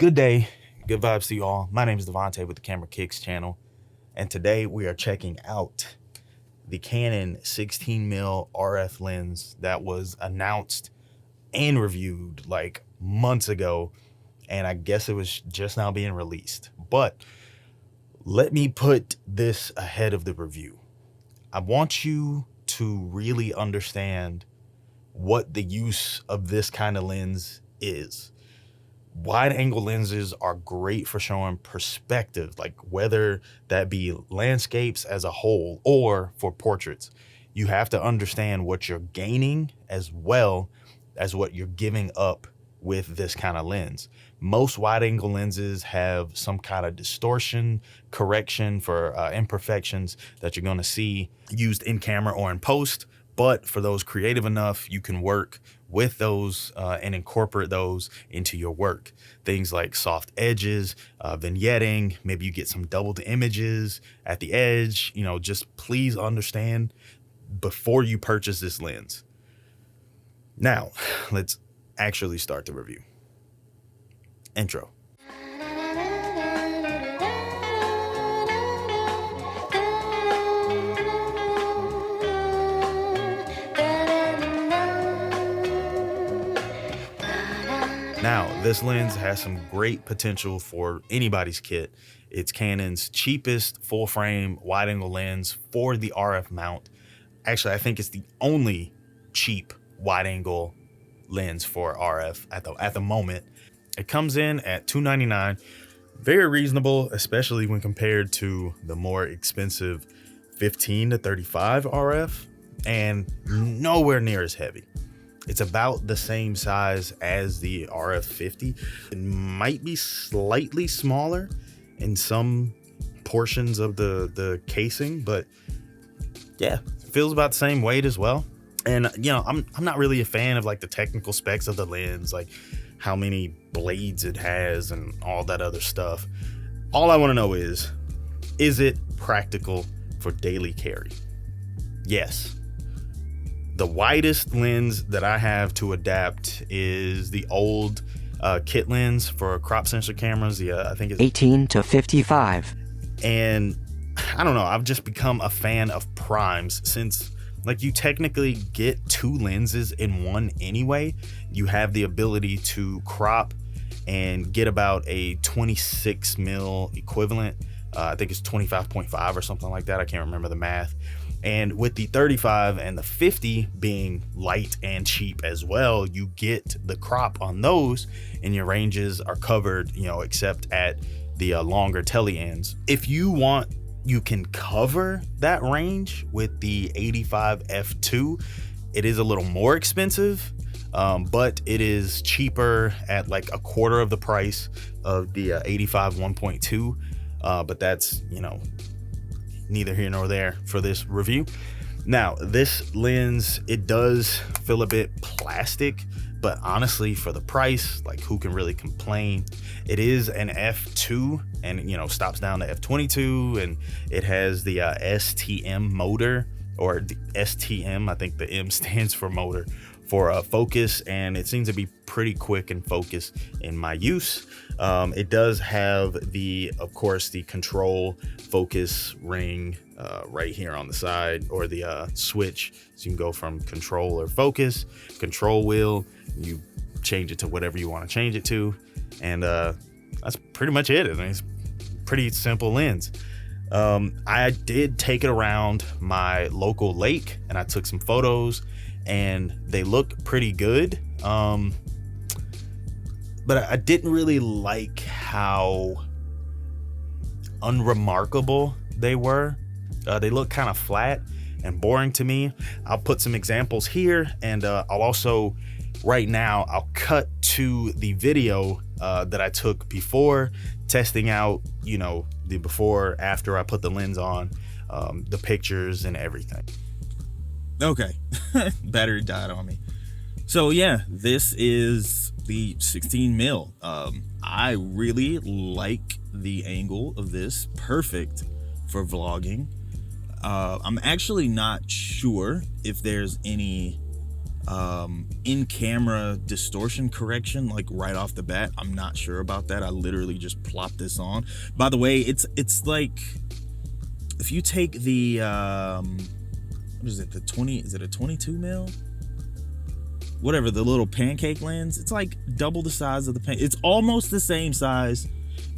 Good day, good vibes to you all. My name is Devante with the Camera Kicks channel, and today we are checking out the Canon 16mm RF lens that was announced and reviewed like months ago, and I guess it was just now being released. But let me put this ahead of the review. I want you to really understand what the use of this kind of lens is. Wide angle lenses are great for showing perspective, like whether that be landscapes as a whole or for portraits. You have to understand what you're gaining as well as what you're giving up with this kind of lens. Most wide angle lenses have some kind of distortion, correction for imperfections that you're going to see used in camera or in post. But for those creative enough, you can work with those and incorporate those into your work. Things like soft edges, vignetting, maybe you get some doubled images at the edge. You know, just please understand before you purchase this lens. Now, let's actually start the review. Intro. Now, this lens has some great potential for anybody's kit. It's Canon's cheapest full frame wide angle lens for the RF mount. Actually, I think it's the only cheap wide angle lens for RF at the moment. It comes in at $299, very reasonable, especially when compared to the more expensive 15 to 35 RF, and nowhere near as heavy. It's about the same size as the RF 50. It might be slightly smaller in some portions of the casing, but yeah, it feels about the same weight as well. And you know, I'm not really a fan of like the technical specs of the lens, like how many blades it has and all that other stuff. All I want to know is it practical for daily carry? Yes. The widest lens that I have to adapt is the old kit lens for crop sensor cameras. I think it's 18 to 55. And I don't know, I've just become a fan of primes since like you technically get two lenses in one anyway. You have the ability to crop and get about a 26 mil equivalent. I think it's 25.5 or something like that. I can't remember the math. And with the 35 and the 50 being light and cheap as well, you get the crop on those and your ranges are covered, you know, except at the longer tele ends. If you want, you can cover that range with the 85 f2. It is a little more expensive, but it is cheaper at like a quarter of the price of the 85 1.2. But that's, you know, neither here nor there for this review. Now, this lens, it does feel a bit plastic, but honestly, for the price, like who can really complain? It is an f2 and, you know, stops down to f22, and it has the STM motor, or the STM, I think the M stands for motor, for focus, and it seems to be pretty quick in focus in my use. It does have of course, the control focus ring right here on the side, or the switch, so you can go from control or focus, control wheel, you change it to whatever you want to change it to, and that's pretty much it. I mean, it's pretty simple lens. I did take it around my local lake and I took some photos, and they look pretty good. But I didn't really like how unremarkable they were. They look kind of flat and boring to me. I'll put some examples here, and I'll also, right now, I'll cut to the video that I took before testing out, you know, the before, after I put the lens on, the pictures and everything. Okay, battery died on me. So yeah, this is the 16 mil. I really like the angle of this. Perfect for vlogging. I'm actually not sure if there's any In camera distortion correction, like right off the bat, I'm not sure about that. I literally just plopped this on. By the way, it's like if you take the what is it, the 20, is it a 22 mil, whatever, the little pancake lens, it's like double the size of the it's almost the same size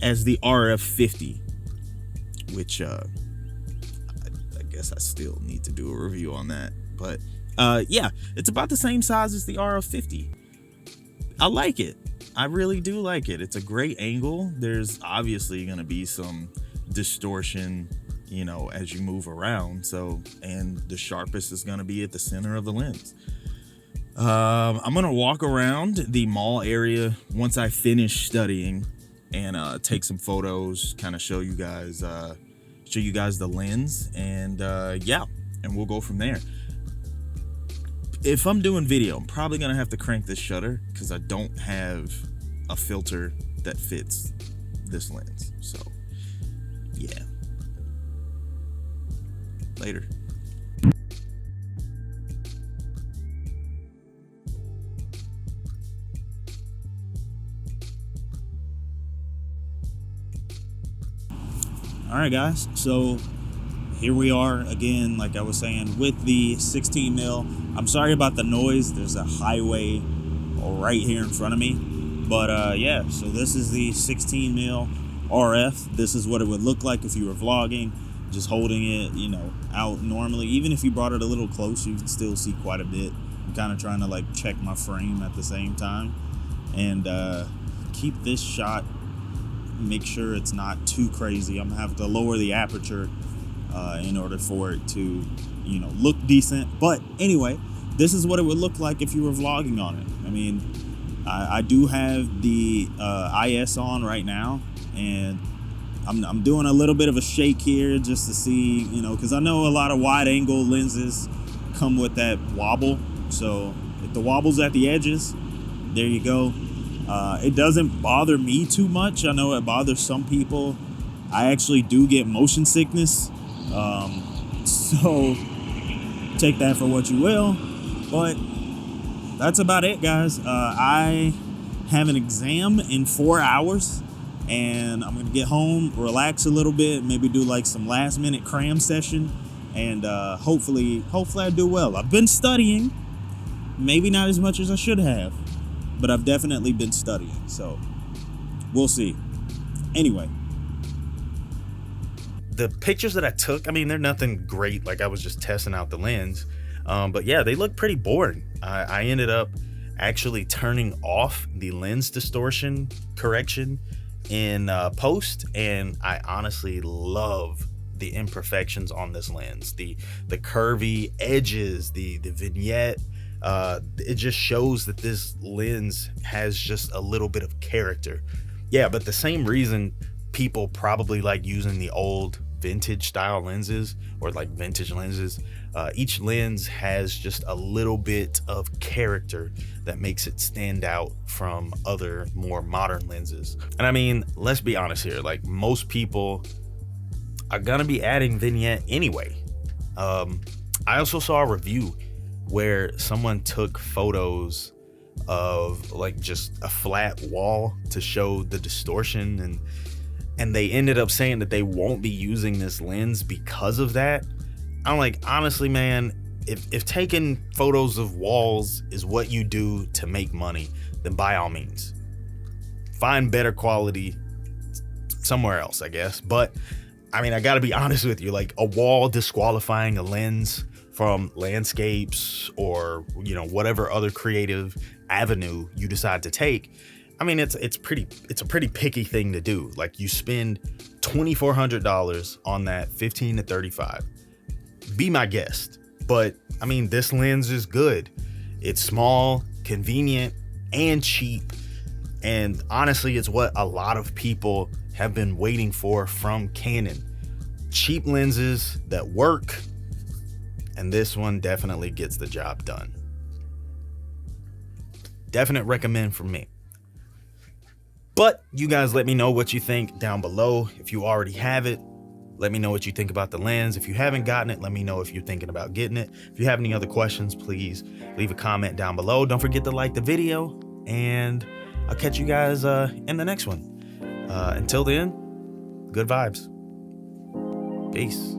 as the RF 50, which I guess I still need to do a review on that, but yeah, it's about the same size as the RF 50. I like it. I really do like it. It's a great angle. There's obviously going to be some distortion, you know, as you move around. So, and the sharpest is going to be at the center of the lens. I'm going to walk around the mall area once I finish studying and take some photos, kind of show you guys the lens, and yeah, and we'll go from there. If I'm doing video, I'm probably gonna have to crank this shutter because I don't have a filter that fits this lens. So yeah, later. All right, guys, so here we are again, like I was saying, with the 16 mil. I'm sorry about the noise. There's a highway right here in front of me, but yeah, so this is the 16 mil RF. This is what it would look like if you were vlogging, just holding it, you know, out normally. Even if you brought it a little closer, you can still see quite a bit. I'm kind of trying to like check my frame at the same time and keep this shot, make sure it's not too crazy. I'm gonna have to lower the aperture in order for it to, you know, look decent. But anyway, this is what it would look like if you were vlogging on it. I mean, I do have the IS on right now, and I'm doing a little bit of a shake here just to see, you know, because I know a lot of wide angle lenses come with that wobble. So if the wobble's at the edges, there you go. It doesn't bother me too much. I know it bothers some people. I actually do get motion sickness. So take that for what you will, but that's about it, guys. I have an exam in 4 hours, and I'm gonna get home, relax a little bit, maybe do like some last minute cram session, and hopefully I do well. I've been studying, maybe not as much as I should have, but I've definitely been studying, so we'll see. Anyway, the pictures that I took, I mean, they're nothing great. Like, I was just testing out the lens. But yeah, they look pretty boring. I ended up actually turning off the lens distortion correction in post, and I honestly love the imperfections on this lens. The curvy edges, the vignette, it just shows that this lens has just a little bit of character. Yeah, but the same reason people probably like using the old vintage style lenses or like vintage lenses, each lens has just a little bit of character that makes it stand out from other more modern lenses. And I mean, let's be honest here, like most people are gonna be adding vignette anyway. I also saw a review where someone took photos of like just a flat wall to show the distortion, and they ended up saying that they won't be using this lens because of that. I'm like, honestly, man, if taking photos of walls is what you do to make money, then by all means, find better quality somewhere else, I guess. But I mean, I gotta be honest with you, like a wall disqualifying a lens from landscapes or, you know, whatever other creative avenue you decide to take, I mean, it's a pretty picky thing to do. Like, you spend $2,400 on that 15 to 35. Be my guest. But I mean, this lens is good. It's small, convenient, and cheap. And honestly, it's what a lot of people have been waiting for from Canon. Cheap lenses that work, and this one definitely gets the job done. Definite recommend from me. But you guys let me know what you think down below. If you already have it, Let me know what you think about the lens. If you haven't gotten it, let me know if you're thinking about getting it. If you have any other questions, please leave a comment down below. Don't forget to like the video, and I'll catch you guys in the next one. Until then, good vibes. Peace.